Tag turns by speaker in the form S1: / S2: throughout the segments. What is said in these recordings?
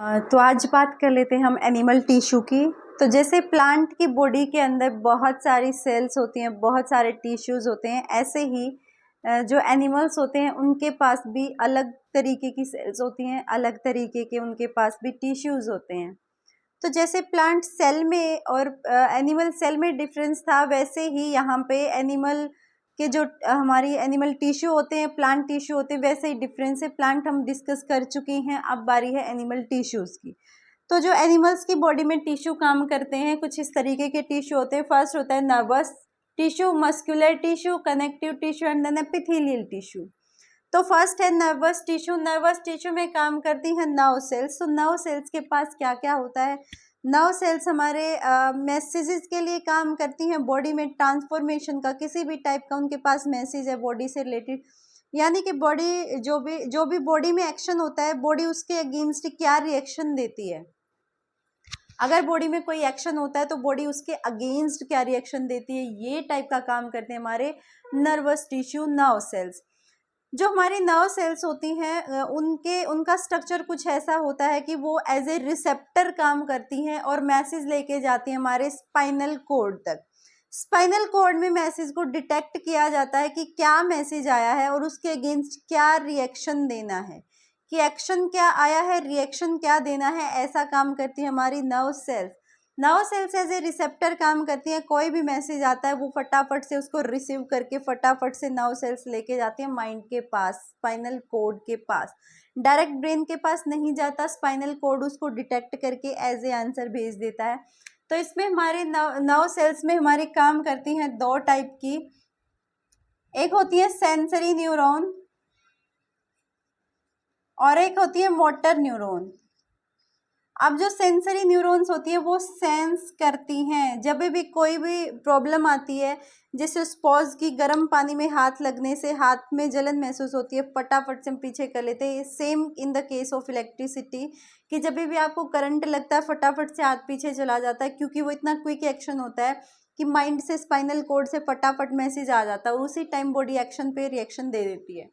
S1: तो आज बात कर लेते हैं हम एनिमल टिश्यू की। तो जैसे प्लांट की बॉडी के अंदर बहुत सारी सेल्स होती हैं, बहुत सारे टिश्यूज़ होते हैं, ऐसे ही जो एनिमल्स होते हैं उनके पास भी अलग तरीके की सेल्स होती हैं, अलग तरीके के उनके पास भी टिश्यूज़ होते हैं। तो जैसे प्लांट सेल में और एनिमल सेल में डिफरेंस था, वैसे ही यहाँ पे एनिमल के जो हमारी एनिमल टिश्यू होते हैं, प्लांट टिश्यू होते हैं, वैसे ही डिफरेंस है। प्लांट हम डिस्कस कर चुके हैं, अब बारी है एनिमल टिश्यूज़ की। तो जो एनिमल्स की बॉडी में टिश्यू काम करते हैं, कुछ इस तरीके के टिश्यू होते हैं। फर्स्ट होता है nervous tissue, muscular tissue, connective tissue and then epithelial tissue. तो फर्स्ट है नर्वस टिश्यू। नर्वस टिश्यू में काम करती हैं नर्व सेल्स। तो नर्व सेल्स के पास क्या क्या होता है? नर्व सेल्स हमारे मैसेजेस के लिए काम करती हैं, बॉडी में ट्रांसफॉर्मेशन का, किसी भी टाइप का उनके पास मैसेज है बॉडी से रिलेटेड, यानी कि बॉडी जो भी बॉडी में एक्शन होता है, बॉडी उसके अगेंस्ट क्या रिएक्शन देती है। अगर बॉडी में कोई एक्शन होता है तो बॉडी उसके अगेंस्ट क्या रिएक्शन देती है, ये टाइप का काम करते हैं हमारे नर्वस टिश्यू, नर्व सेल्स। जो हमारी नर्व सेल्स होती हैं उनका स्ट्रक्चर कुछ ऐसा होता है कि वो एज ए रिसेप्टर काम करती हैं और मैसेज लेके जाती हैं हमारे स्पाइनल कॉर्ड तक। स्पाइनल कॉर्ड में मैसेज को डिटेक्ट किया जाता है कि क्या मैसेज आया है और उसके अगेंस्ट क्या रिएक्शन देना है, कि एक्शन क्या आया है, रिएक्शन क्या देना है, ऐसा काम करती है हमारी nerve cells. Nerve cells as a receptor काम करती हैं। कोई भी मैसेज आता है वो फटाफट से उसको रिसीव करके फटाफट से नर्व सेल्स लेके जाती हैं माइंड के पास, स्पाइनल कॉर्ड के पास। डायरेक्ट ब्रेन के पास नहीं जाता, स्पाइनल कॉर्ड उसको डिटेक्ट करके एज ए आंसर भेज देता है। तो इसमें हमारे नर्व सेल्स में हमारी काम करती हैं दो टाइप की। एक होती है सेंसरी न्यूरॉन और एक होती है मोटर न्यूरॉन। अब जो सेंसरी न्यूरॉन्स होती है वो सेंस करती हैं जब भी कोई भी प्रॉब्लम आती है, जैसे सपोज कि गर्म पानी में हाथ लगने से हाथ में जलन महसूस होती है, फटाफट से हम पीछे कर लेते हैं। Same in the case of electricity, कि जब भी आपको करंट लगता है फटाफट से हाथ पीछे चला जाता है, क्योंकि वो इतना क्विक एक्शन होता है कि माइंड से स्पाइनल कॉर्ड से फटाफट मैसेज आ जाता है और उसी टाइम बॉडी एक्शन पे रिएक्शन दे देती है।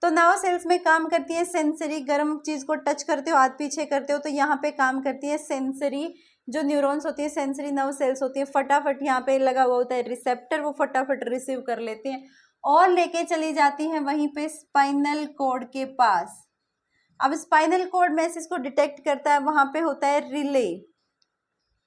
S1: तो नर्व सेल्स में काम करती है सेंसरी, गर्म चीज को टच करते हो, हाथ पीछे करते हो तो यहाँ पे काम करती है सेंसरी। जो न्यूरॉन्स होती है, सेंसरी नर्व सेल्स होती है, फटाफट यहाँ पे लगा हुआ होता है रिसेप्टर, वो फटाफट रिसीव कर लेते हैं और लेके चली जाती हैं वहीं पे स्पाइनल कॉर्ड के पास। अब स्पाइनल कॉर्ड मैसेज को डिटेक्ट करता है, वहां पे होता है रिले।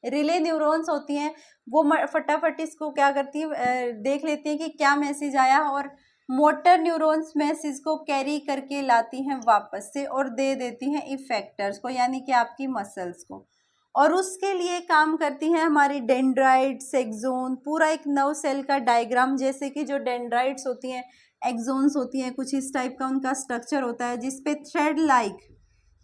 S1: रिले न्यूरॉन्स होती हैं, वो फटाफट इसको क्या करती है, देख लेती हैं कि क्या मैसेज आया, और मोटर न्यूरॉन्स मैसेज को कैरी करके लाती हैं वापस से और दे देती हैं इफेक्टर्स को, यानी कि आपकी मसल्स को। और उसके लिए काम करती हैं हमारी डेंड्राइट्स, एक्सोन, पूरा एक नर्व सेल का डायग्राम। जैसे कि जो डेंड्राइट्स होती हैं, एक्सोन्स होती हैं, कुछ इस टाइप का उनका स्ट्रक्चर होता है, जिसपे थ्रेड लाइक,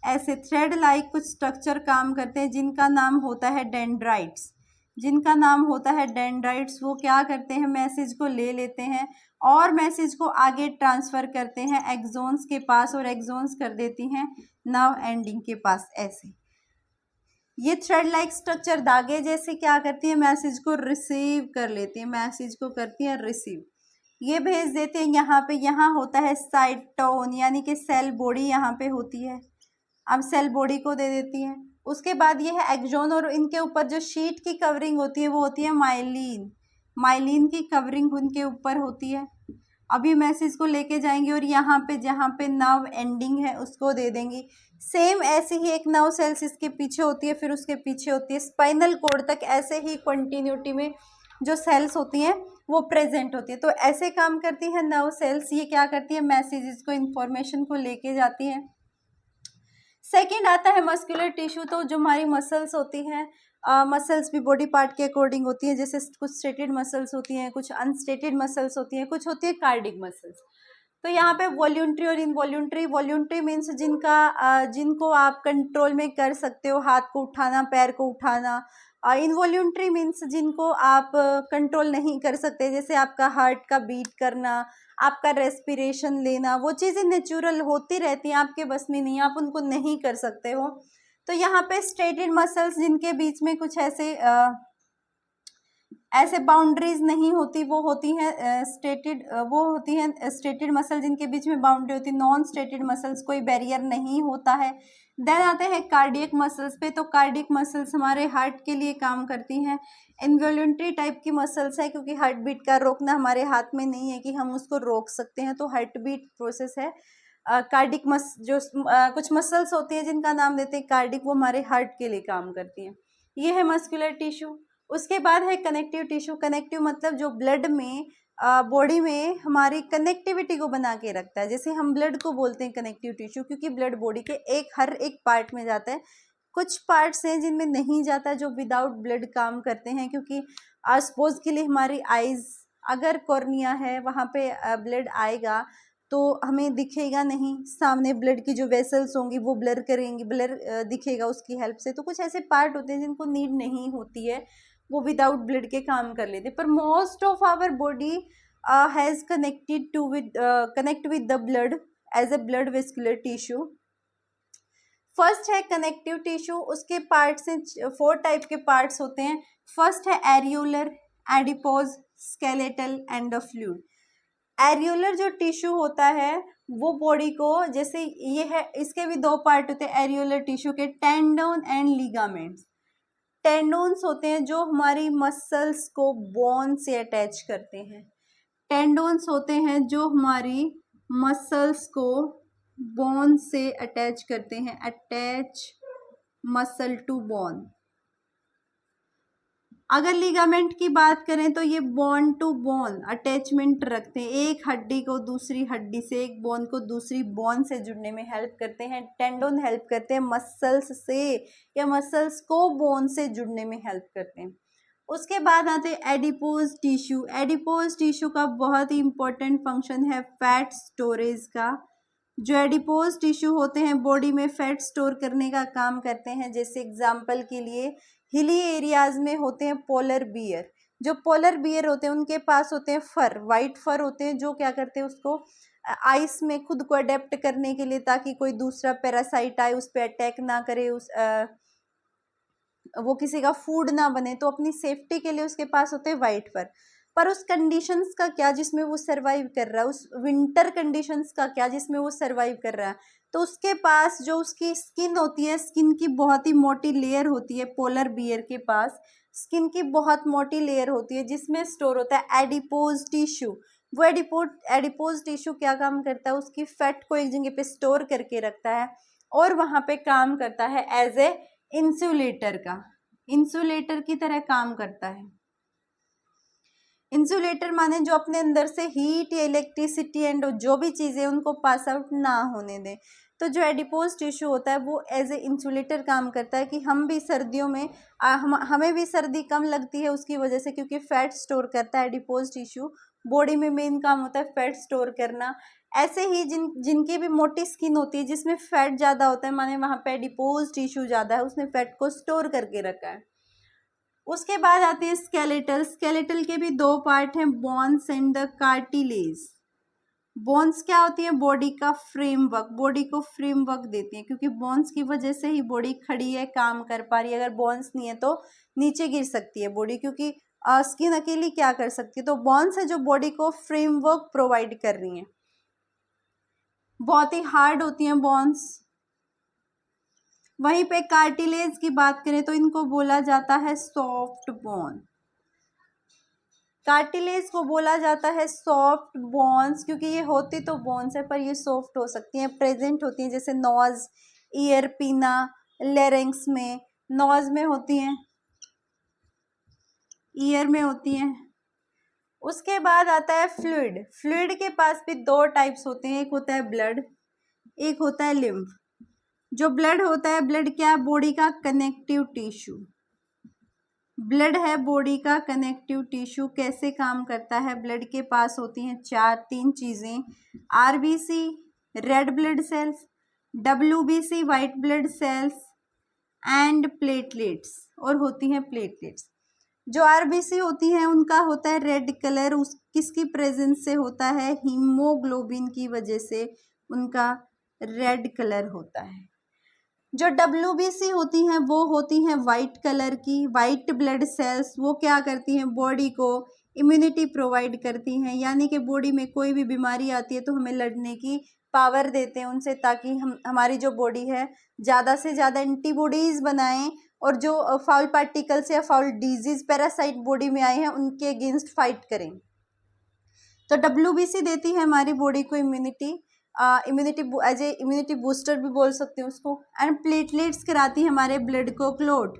S1: ऐसे थ्रेड लाइक कुछ स्ट्रक्चर काम करते हैं, जिनका नाम होता है डेंड्राइट्स। जिनका नाम होता है डेंड्राइट्स, वो क्या करते हैं, मैसेज को ले लेते हैं और मैसेज को आगे ट्रांसफर करते हैं एक्सोन्स के पास, और एक्सोन्स कर देती हैं नर्व एंडिंग के पास। ऐसे ये थ्रेड लाइक स्ट्रक्चर धागे जैसे क्या करती है, मैसेज को रिसीव कर लेती है, मैसेज को करती है रिसीव, ये भेज देते हैं यहाँ पे। यहाँ होता है साइटोन, यानी कि सेल बॉडी यहाँ पे होती है। अब सेल बॉडी को दे देती है। उसके बाद ये है एक्सोन, और इनके ऊपर जो शीट की कवरिंग होती है वो होती है माइलिन। माइलिन की कवरिंग उनके ऊपर होती है। अभी मैसेज को लेके जाएंगे और यहाँ पे जहाँ पे नर्व एंडिंग है उसको दे देंगी। सेम ऐसे ही एक नर्व सेल्स इसके पीछे होती है, फिर उसके पीछे होती है स्पाइनल कॉर्ड तक, ऐसे ही कंटिन्यूटी में जो सेल्स होती हैं वो प्रेजेंट होती है। तो ऐसे काम करती है नर्व सेल्स। ये क्या करती है, मैसेजेस को, इंफॉर्मेशन को लेके जाती है। सेकेंड आता है मस्कुलर टिश्यू। तो जो हमारी मसल्स होती हैं, मसल्स भी बॉडी पार्ट के अकॉर्डिंग होती हैं, जैसे कुछ स्टेटेड मसल्स होती हैं, कुछ अनस्टेटेड मसल्स होती हैं, कुछ होती है कार्डिक मसल्स। तो यहाँ पे वॉल्यूंट्री और इनवॉल्यूंट्री। वॉल्यूंट्री मीन्स जिनको आप कंट्रोल में कर सकते हो, हाथ को उठाना, पैर को उठाना। इनवॉल्यूंट्री मीन्स जिनको आप कंट्रोल नहीं कर सकते, जैसे आपका हार्ट का बीट करना, आपका रेस्पिरेशन लेना, वो चीज़ें नेचुरल होती रहती हैं, आपके बस में नहीं, आप उनको नहीं कर सकते हो। तो यहाँ पे स्ट्रेटेड मसल्स, जिनके बीच में कुछ ऐसे ऐसे बाउंड्रीज नहीं होती, वो होती हैं स्टेटेड मसल जिनके बीच में बाउंड्री होती है। नॉन स्टेटेड मसल्स कोई बैरियर नहीं होता है। देन आते हैं कार्डियक मसल्स पे। तो कार्डियक मसल्स हमारे हार्ट के लिए काम करती हैं। इनवॉल्यूंटरी टाइप की मसल्स है, क्योंकि हार्ट बीट का रोकना हमारे हाथ में नहीं है कि हम उसको रोक सकते हैं, तो हार्ट बीट प्रोसेस है। कार्डिक कुछ मसल्स होती है जिनका नाम देते हैं कार्डिक, वो हमारे हार्ट के लिए काम करती हैं। ये है मस्कुलर टिश्यू। उसके बाद है कनेक्टिव टिश्यू। कनेक्टिव मतलब जो ब्लड में बॉडी में हमारी कनेक्टिविटी को बना के रखता है। जैसे हम ब्लड को बोलते हैं कनेक्टिव टिश्यू, क्योंकि ब्लड बॉडी के हर एक पार्ट में जाता है। कुछ पार्ट्स हैं जिनमें नहीं जाता, जो विदाउट ब्लड काम करते हैं, क्योंकि सपोज के लिए हमारी आईज, अगर कॉर्निया है वहाँ पे ब्लड आएगा तो हमें दिखेगा नहीं, सामने ब्लड की जो वेसल्स होंगी वो ब्लर करेंगी, ब्लर दिखेगा उसकी हेल्प से। तो कुछ ऐसे पार्ट होते हैं जिनको नीड नहीं होती है, वो विदाउट ब्लड के काम कर लेते हैं। पर most of our body has connect with the blood as a blood vascular tissue. First है कनेक्टिव टिश्यू। उसके पार्ट्स हैं 4 टाइप के पार्ट्स होते हैं। फर्स्ट है areolar, adipose, skeletal and the fluid. Areolar जो टिश्यू होता है वो बॉडी को, जैसे ये है, इसके भी 2 पार्ट होते हैं एरियोलर टिश्यू के, टेंडोन एंड लिगामेंट्स। टेंडोन्स होते हैं जो हमारी मसल्स को बोन से अटैच करते हैं। टेंडोन्स होते हैं जो हमारी मसल्स को बोन से अटैच करते हैं, अटैच मसल टू बोन। अगर लिगामेंट की बात करें तो ये बोन टू बोन अटैचमेंट रखते हैं, एक हड्डी को दूसरी हड्डी से, एक बोन को दूसरी बोन से जुड़ने में हेल्प करते हैं। टेंडोन हेल्प करते हैं मसल्स से, या मसल्स को बोन से जुड़ने में हेल्प करते हैं। उसके बाद आते हैं एडिपोज टिश्यू। एडिपोज टिश्यू का बहुत ही इंपॉर्टेंट फंक्शन है फैट स्टोरेज का। जो एडिपोज टिश्यू होते हैं बॉडी में फैट स्टोर करने का काम करते हैं। जैसे एग्जांपल के लिए हिली एरियाज में होते हैं पोलर बियर। जो पोलर बियर होते हैं उनके पास होते हैं फर, वाइट फर होते हैं, जो क्या करते हैं उसको आइस में खुद को अडेप्ट करने के लिए, ताकि कोई दूसरा पैरासाइट आए उस पर अटैक ना करे, वो किसी का फूड ना बने, तो अपनी सेफ्टी के लिए उसके पास होते हैं वाइट फर। पर उस कंडीशंस का क्या जिसमें वो सरवाइव कर रहा है, उस विंटर कंडीशंस का क्या जिसमें वो सरवाइव कर रहा है, तो उसके पास जो उसकी स्किन होती है, स्किन की बहुत ही मोटी लेयर होती है। पोलर बियर के पास स्किन की बहुत मोटी लेयर होती है जिसमें स्टोर होता है एडिपोज टिश्यू। वो एडिपोज टिश्यू क्या काम करता है, उसकी फैट को एक जगह पे स्टोर करके रखता है और वहां पे काम करता है एज ए इंसुलेटर का, इंसुलेटर की तरह काम करता है। इंसुलेटर माने जो अपने अंदर से हीट या इलेक्ट्रिसिटी एंड जो भी चीज़ें उनको पास आउट ना होने दें। तो जो एडिपोज टिश्यू होता है वो एज ए इंसुलेटर काम करता है कि हम भी सर्दियों में हमें भी सर्दी कम लगती है उसकी वजह से, क्योंकि फैट स्टोर करता है एडिपोज टिश्यू। बॉडी में मेन काम होता है फैट स्टोर करना। ऐसे ही जिनकी भी मोटी स्किन होती है जिसमें फैट ज़्यादा होता है, माने वहाँ पे एडिपोज टिश्यू ज़्यादा है, उसने फैट को स्टोर करके रखा है। उसके बाद आते हैं स्केलेटल। स्केलेटल के भी 2 पार्ट हैं, bones and the cartilage. Bones क्या होती है, बॉडी का फ्रेमवर्क, बॉडी को फ्रेमवर्क देती है, क्योंकि बोन्स की वजह से ही बॉडी खड़ी है, काम कर पा रही है। अगर बोन्स नहीं है तो नीचे गिर सकती है बॉडी, क्योंकि स्किन अकेली क्या कर सकती है। तो बोन्स है जो बॉडी को फ्रेमवर्क प्रोवाइड कर रही है। बहुत ही हार्ड होती हैं बोन्स। वहीं पे कार्टिलेज की बात करें तो इनको बोला जाता है सॉफ्ट बोन। कार्टिलेज को बोला जाता है सॉफ्ट बोन्स, क्योंकि ये होती तो बोन्स है पर ये सॉफ्ट हो सकती हैं, प्रेजेंट होती हैं। जैसे नोज, ईयर, पीना, लेरिंग्स में, नोज में होती हैं, ईयर में होती हैं। उसके बाद आता है फ्लूइड। फ्लूइड के पास भी 2 टाइप्स होते हैं, एक होता है ब्लड, एक होता है लिम्फ। जो ब्लड होता है, ब्लड क्या है, बॉडी का कनेक्टिव टिश्यू। ब्लड है बॉडी का कनेक्टिव टिश्यू। कैसे काम करता है, ब्लड के पास होती हैं 3 चीज़ें, RBC red blood cells, WBC white blood cells and platelets, और होती हैं प्लेटलेट्स। जो आरबीसी होती हैं उनका होता है रेड कलर, उस किसकी प्रेजेंस से होता है, हीमोग्लोबिन की वजह से उनका रेड कलर होता है। जो WBC होती हैं वो होती हैं वाइट कलर की, वाइट ब्लड सेल्स। वो क्या करती हैं, बॉडी को इम्यूनिटी प्रोवाइड करती हैं, यानी कि बॉडी में कोई भी बीमारी आती है तो हमें लड़ने की पावर देते हैं उनसे, ताकि हमारी जो बॉडी है ज़्यादा से ज़्यादा एंटीबॉडीज़ बनाएं और जो फाउल पार्टिकल्स या फाउल डिजीज पैरासाइट बॉडी में आए हैं उनके अगेंस्ट फाइट करें। तो WBC देती है हमारी बॉडी को immunity, as a immunity booster भी बोल सकते हैं उसको। एंड प्लेटलेट्स कराती है हमारे ब्लड को क्लोट,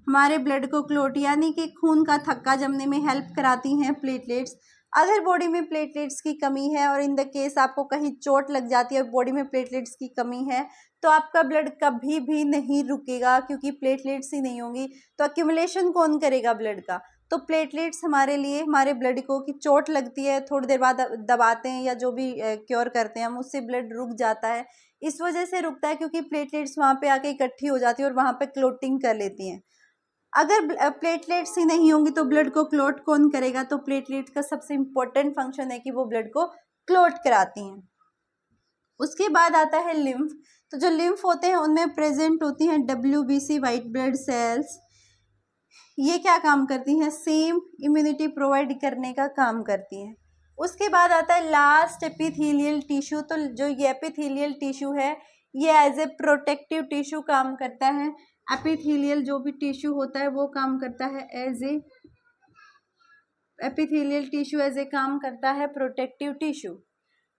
S1: हमारे ब्लड को क्लोट यानी कि खून का थक्का जमने में हेल्प कराती हैं प्लेटलेट्स। अगर बॉडी में प्लेटलेट्स की कमी है और इन द केस आपको कहीं चोट लग जाती है और बॉडी में प्लेटलेट्स की कमी है तो आपका ब्लड कभी भी नहीं रुकेगा, क्योंकि प्लेटलेट्स ही नहीं होंगी तो एक्यूमुलेशन कौन करेगा ब्लड का। तो प्लेटलेट्स हमारे लिए, हमारे ब्लड को कि चोट लगती है थोड़ी देर बाद दबाते हैं या जो भी क्योर करते हैं हम, उससे ब्लड रुक जाता है। इस वजह से रुकता है क्योंकि प्लेटलेट्स वहाँ पे आके इकट्ठी हो जाती है और वहाँ पे क्लोटिंग कर लेती हैं। अगर प्लेटलेट्स ही नहीं होंगी तो ब्लड को क्लोट कौन करेगा। तो प्लेटलेट का सबसे इम्पोर्टेंट फंक्शन है कि वो ब्लड को क्लोट कराती हैं। उसके बाद आता है लिम्फ। तो जो लिम्फ होते हैं उनमें प्रेजेंट होती हैं WBC वाइट ब्लड सेल्स। ये क्या काम करती हैं, सेम इम्यूनिटी प्रोवाइड करने का काम करती हैं। उसके बाद आता है लास्ट एपिथेलियल टिश्यू। तो जो ये एपिथेलियल टिश्यू है ये एज ए प्रोटेक्टिव टिश्यू काम करता है। एपिथेलियल जो भी टिश्यू होता है वो काम करता है as a, epithelial tissue as a काम करता है प्रोटेक्टिव टिश्यू।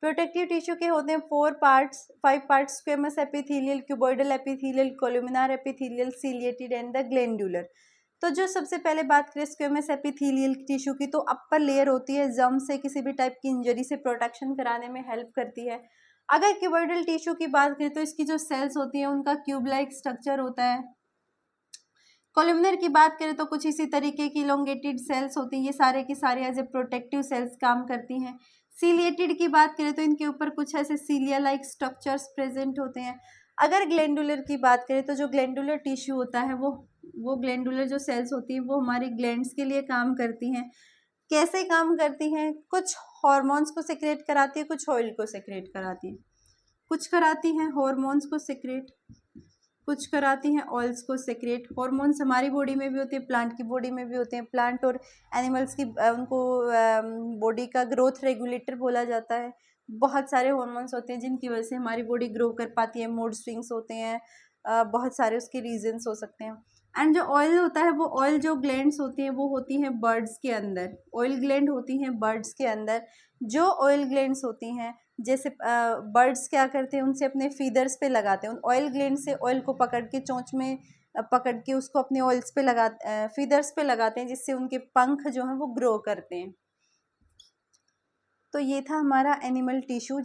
S1: प्रोटेक्टिव टिश्यू के होते हैं 5 parts, squamous epithelial, cuboidal epithelial, columnar epithelial, ciliated and the glandular. तो जो सबसे पहले बात करें स्क्वेमस एपिथेलियल टिश्यू की, तो अपर लेयर होती है, जर्म से किसी भी टाइप की इंजरी से प्रोटेक्शन कराने में हेल्प करती है। अगर क्यूबॉइडल टिश्यू की बात करें तो इसकी जो सेल्स होती हैं उनका क्यूब लाइक स्ट्रक्चर होता है। कोलुमिनर की बात करें तो कुछ इसी तरीके की इलोंगेटेड सेल्स होती हैं, ये सारे की सारे एज ए प्रोटेक्टिव सेल्स काम करती हैं। सीलिएटेड की बात करें तो इनके ऊपर कुछ ऐसे सीलिया लाइक स्ट्रक्चर्स प्रेजेंट होते हैं। अगर ग्लैंडुलर की बात करें तो जो ग्लैंडुलर टिश्यू होता है वो ग्लैंडुलर जो सेल्स होती हैं वो हमारी ग्लैंड्स के लिए काम करती हैं। कैसे काम करती हैं, कुछ हॉर्मोन्स को सिक्रेट कराती है, कुछ ऑयल को सिक्रेट कराती है। कुछ कराती हैं हॉर्मोन्स को सिक्रेट, कुछ कराती हैं ऑयल्स को सेक्रेट। हॉर्मोन्स हमारी बॉडी में भी होते हैं, प्लांट की बॉडी में भी होते हैं। प्लांट और एनिमल्स की उनको बॉडी का ग्रोथ रेगुलेटर बोला जाता है। बहुत सारे हॉर्मोन्स होते हैं जिनकी वजह से हमारी बॉडी ग्रो कर पाती है। मूड स्विंग्स होते हैं, बहुत सारे उसके रीजंस हो सकते हैं। एंड जो ऑयल होता है वो ऑयल जो ग्लैंड्स होती हैं वो होती हैं बर्ड्स के अंदर। ऑयल ग्लैंड होती हैं बर्ड्स के अंदर। जो ऑयल ग्लैंड्स होती हैं, जैसे बर्ड्स क्या करते हैं, उनसे अपने फीदर्स पे लगाते हैं, उन ऑयल ग्लैंड से ऑयल को पकड़ के चोंच में पकड़ के उसको अपने ऑयल्स पे फीदर्स पे लगाते हैं, जिससे उनके पंख जो हैं वो ग्रो करते हैं। तो ये था हमारा एनिमल टिश्यू।